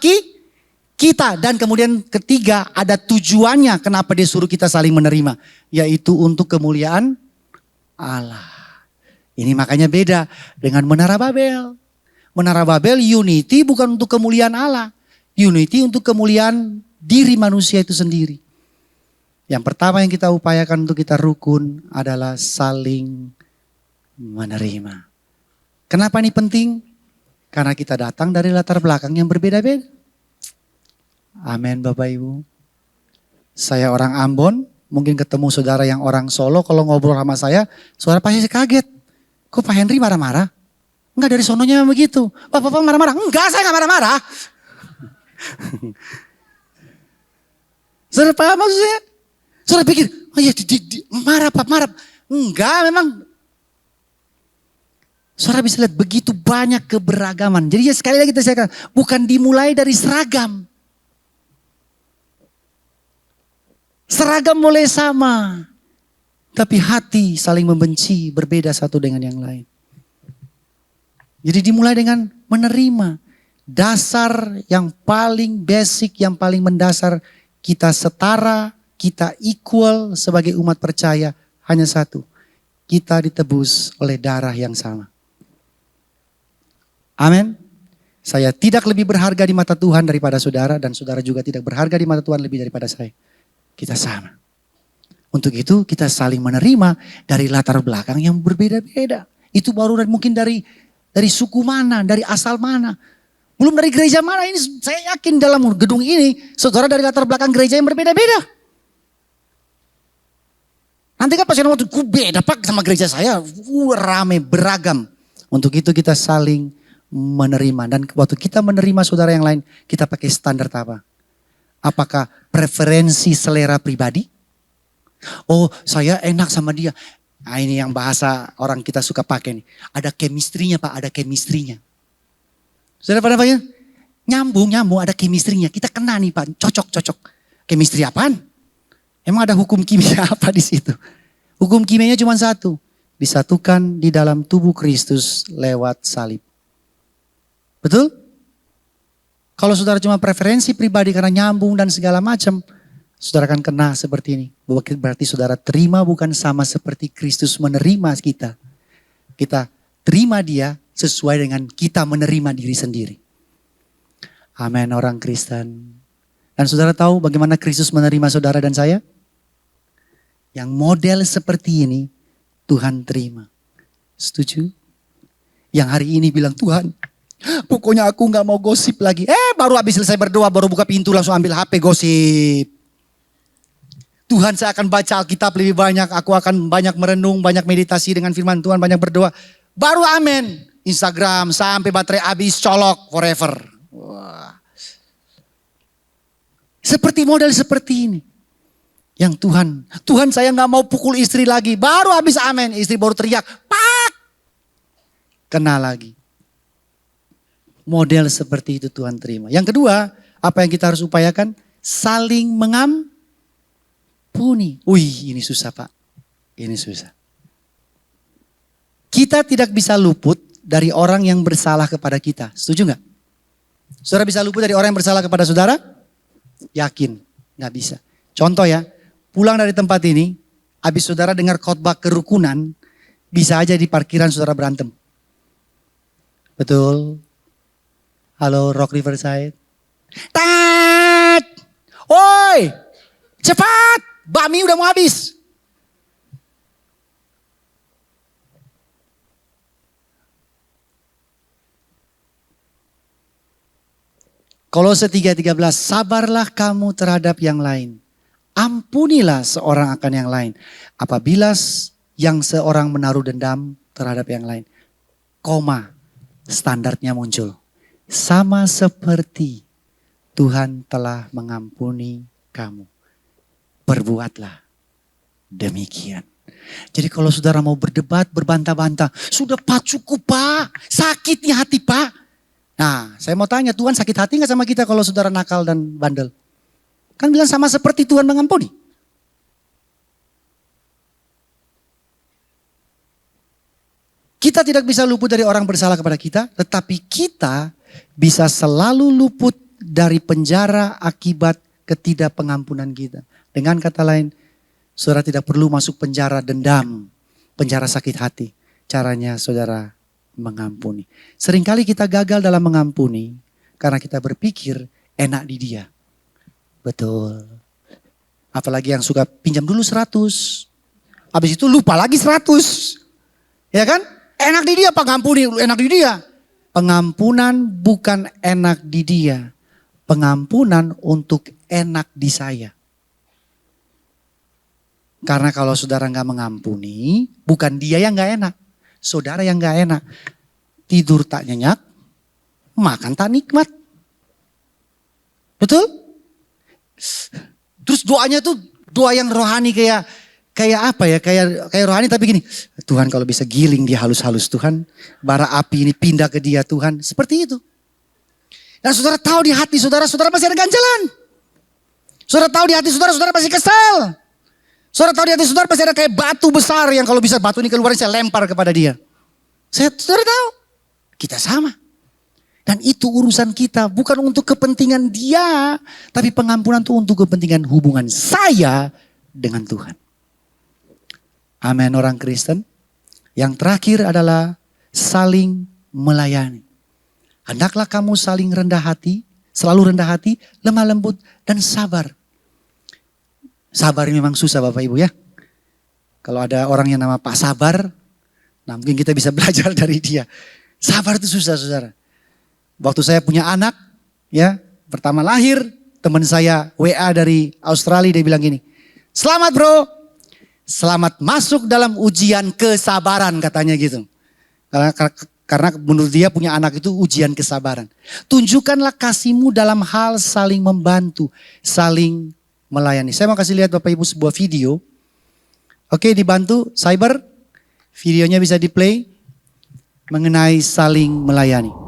kita. Dan kemudian ketiga ada tujuannya kenapa dia suruh kita saling menerima. Yaitu untuk kemuliaan Allah. Ini makanya beda dengan Menara Babel. Menara Babel unity bukan untuk kemuliaan Allah. Unity untuk kemuliaan diri manusia itu sendiri. Yang pertama yang kita upayakan untuk kita rukun adalah saling menerima. Kenapa ini penting? Karena kita datang dari latar belakang yang berbeda-beda. Amin Bapak Ibu. Saya orang Ambon, mungkin ketemu saudara yang orang Solo, kalau ngobrol sama saya, saudara pasti kaget. Kok Pak Henry marah-marah? Enggak, dari sononya begitu. Bapak marah-marah? Enggak, saya enggak marah-marah. Saudara paham maksudnya? Saudara pikir, oh ya marah Pak, marah. Enggak, memang. Saudara bisa lihat begitu banyak keberagaman. Jadi ya sekali lagi saya katakan, bukan dimulai dari seragam. Seragam boleh sama. Tapi hati saling membenci, berbeda satu dengan yang lain. Jadi dimulai dengan menerima. Dasar yang paling basic, yang paling mendasar. Kita setara, kita equal sebagai umat percaya. Hanya satu. Kita ditebus oleh darah yang sama. Amin. Saya tidak lebih berharga di mata Tuhan daripada saudara. Dan saudara juga tidak berharga di mata Tuhan lebih daripada saya. Kita sama. Untuk itu kita saling menerima dari latar belakang yang berbeda-beda. Itu baru mungkin dari suku mana, dari asal mana. Belum dari gereja mana, ini saya yakin dalam gedung ini saudara dari latar belakang gereja yang berbeda-beda. Nanti kan pasien waktu beda Pak sama gereja saya, rame beragam. Untuk itu kita saling menerima. Dan waktu kita menerima saudara yang lain, kita pakai standar apa? Apakah preferensi selera pribadi? Oh saya enak sama dia. Nah ini yang bahasa orang kita suka pakai nih. Ada chemistry-nya Pak, ada chemistry-nya. Saudara pada Pak ya? Nyambung, ada chemistry-nya. Kita kena nih Pak, cocok. Chemistry apaan? Emang ada hukum kimia apa di situ? Hukum kimianya cuma satu. Disatukan di dalam tubuh Kristus lewat salib. Betul? Kalau saudara cuma preferensi pribadi karena nyambung dan segala macam, saudara akan kena seperti ini. Berarti saudara terima bukan sama seperti Kristus menerima kita. Kita terima dia sesuai dengan kita menerima diri sendiri. Amin orang Kristen. Dan saudara tahu bagaimana Kristus menerima saudara dan saya? Yang model seperti ini Tuhan terima. Setuju? Yang hari ini bilang Tuhan, pokoknya aku gak mau gosip lagi. Baru habis selesai berdoa, baru buka pintu langsung ambil HP gosip. Tuhan saya akan baca Alkitab lebih banyak. Aku akan banyak merenung, banyak meditasi dengan firman Tuhan, banyak berdoa. Baru amin. Instagram sampai baterai habis colok forever. Wah. Seperti model seperti ini. Yang Tuhan saya nggak mau pukul istri lagi. Baru habis amin, istri baru teriak, pak. Kena lagi. Model seperti itu Tuhan terima. Yang kedua, apa yang kita harus upayakan? Saling mengampuni. Wih, ini susah Pak. Ini susah. Kita tidak bisa luput dari orang yang bersalah kepada kita. Setuju nggak? Saudara bisa luput dari orang yang bersalah kepada saudara? Yakin, nggak bisa. Contoh ya, pulang dari tempat ini, habis saudara dengar khotbah kerukunan, bisa aja di parkiran saudara berantem. Betul. Halo Rock Riverside. Tat! Woi! Cepat! Bakmi udah mau habis. Kolose 3:13, sabarlah kamu terhadap yang lain. Ampunilah seorang akan yang lain. Apabila yang seorang menaruh dendam terhadap yang lain. Koma, standarnya muncul. Sama seperti Tuhan telah mengampuni kamu. Perbuatlah demikian. Jadi kalau saudara mau berdebat, berbantah-bantah. Sudah Pak, cukup Pak. Sakitnya hati Pak. Nah, saya mau tanya, Tuhan sakit hati gak sama kita kalau saudara nakal dan bandel? Kan bilang sama seperti Tuhan mengampuni. Kita tidak bisa luput dari orang bersalah kepada kita, tetapi kita bisa selalu luput dari penjara akibat ketidakpengampunan kita. Dengan kata lain, saudara tidak perlu masuk penjara dendam, penjara sakit hati. Caranya saudara mengampuni. Seringkali kita gagal dalam mengampuni karena kita berpikir enak di dia. Betul. Apalagi yang suka pinjam dulu 100. Habis itu lupa lagi 100. Ya kan? Enak di dia Pak, ngampuni, enak di dia. Pengampunan bukan enak di dia. Pengampunan untuk enak di saya. Karena kalau saudara gak mengampuni, bukan dia yang gak enak. Saudara yang gak enak. Tidur tak nyenyak, makan tak nikmat. Betul? Terus doanya tuh doa yang rohani kayak apa ya? Kayak rohani tapi gini. Tuhan kalau bisa giling dia halus-halus Tuhan. Bara api ini pindah ke dia Tuhan. Seperti itu. Dan saudara tahu di hati saudara pasti ada ganjalan. Saudara tahu di hati saudara pasti kesal. Saudara tahu di hati saudara pasti ada kayak batu besar yang kalau bisa batu ini keluarin saya lempar kepada dia. Saudara tahu, kita sama. Dan itu urusan kita bukan untuk kepentingan dia. Tapi pengampunan itu untuk kepentingan hubungan saya dengan Tuhan. Amin orang Kristen. Yang terakhir adalah saling melayani. Hendaklah kamu saling rendah hati, selalu rendah hati, lemah lembut dan sabar. Sabar memang susah Bapak Ibu ya. Kalau ada orang yang nama Pak Sabar, nah mungkin kita bisa belajar dari dia. Sabar itu susah saudara. Waktu saya punya anak, ya pertama lahir, teman saya WA dari Australia dia bilang gini, selamat bro, selamat masuk dalam ujian kesabaran katanya gitu. Karena menurut dia punya anak itu ujian kesabaran. Tunjukkanlah kasihmu dalam hal saling membantu, saling melayani. Saya mau kasih lihat Bapak Ibu sebuah video. Oke, dibantu cyber. Videonya bisa di play mengenai saling melayani.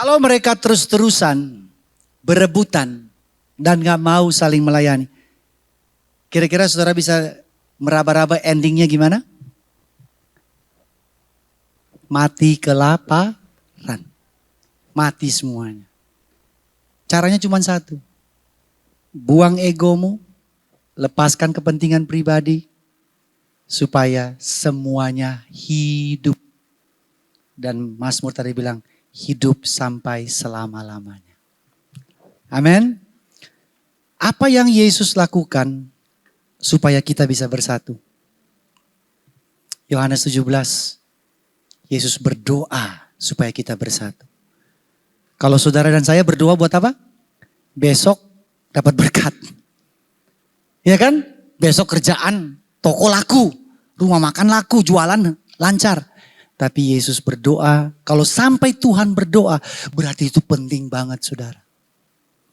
Kalau mereka terus-terusan berebutan dan gak mau saling melayani. Kira-kira saudara bisa meraba-raba endingnya gimana? Mati kelaparan. Mati semuanya. Caranya cuma satu. Buang egomu, lepaskan kepentingan pribadi, supaya semuanya hidup. Dan Mazmur tadi bilang, hidup sampai selama-lamanya. Amin. Apa yang Yesus lakukan supaya kita bisa bersatu? Yohanes 17, Yesus berdoa supaya kita bersatu. Kalau saudara dan saya berdoa buat apa? Besok dapat berkat. Ya kan? Besok kerjaan, toko laku, rumah makan laku, jualan lancar. Tapi Yesus berdoa, kalau sampai Tuhan berdoa, berarti itu penting banget saudara.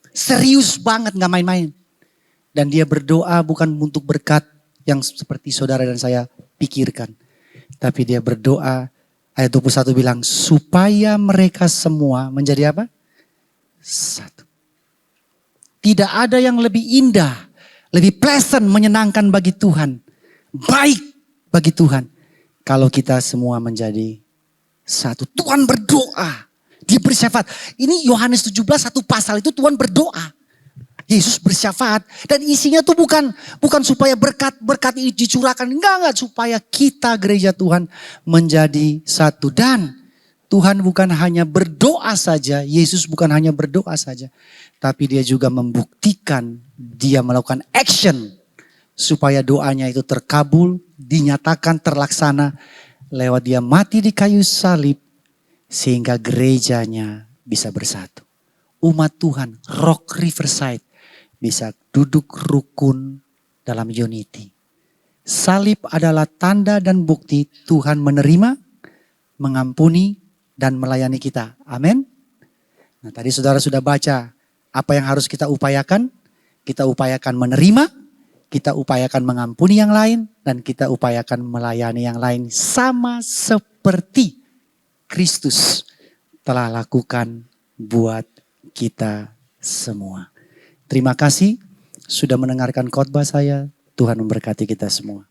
Serius banget, gak main-main. Dan dia berdoa bukan untuk berkat yang seperti saudara dan saya pikirkan. Tapi dia berdoa, ayat 21 bilang, supaya mereka semua menjadi apa? Satu. Tidak ada yang lebih indah, lebih pleasant, menyenangkan bagi Tuhan. Baik bagi Tuhan. Kalau kita semua menjadi satu. Tuhan berdoa. Dia bersyafaat. Ini Yohanes 17 satu pasal itu Tuhan berdoa. Yesus bersyafaat. Dan isinya tuh bukan supaya berkat ini dicurahkan. Enggak. Supaya kita gereja Tuhan menjadi satu. Dan Tuhan bukan hanya berdoa saja. Yesus bukan hanya berdoa saja. Tapi dia juga membuktikan dia melakukan action. Supaya doanya itu terkabul, dinyatakan terlaksana lewat dia mati di kayu salib. Sehingga gerejanya bisa bersatu. Umat Tuhan, Rock Riverside bisa duduk rukun dalam unity. Salib adalah tanda dan bukti Tuhan menerima, mengampuni, dan melayani kita. Amin. Nah tadi saudara sudah baca apa yang harus kita upayakan. Kita upayakan menerima, kita upayakan mengampuni yang lain, dan kita upayakan melayani yang lain. Sama seperti Kristus telah lakukan buat kita semua. Terima kasih sudah mendengarkan khotbah saya. Tuhan memberkati kita semua.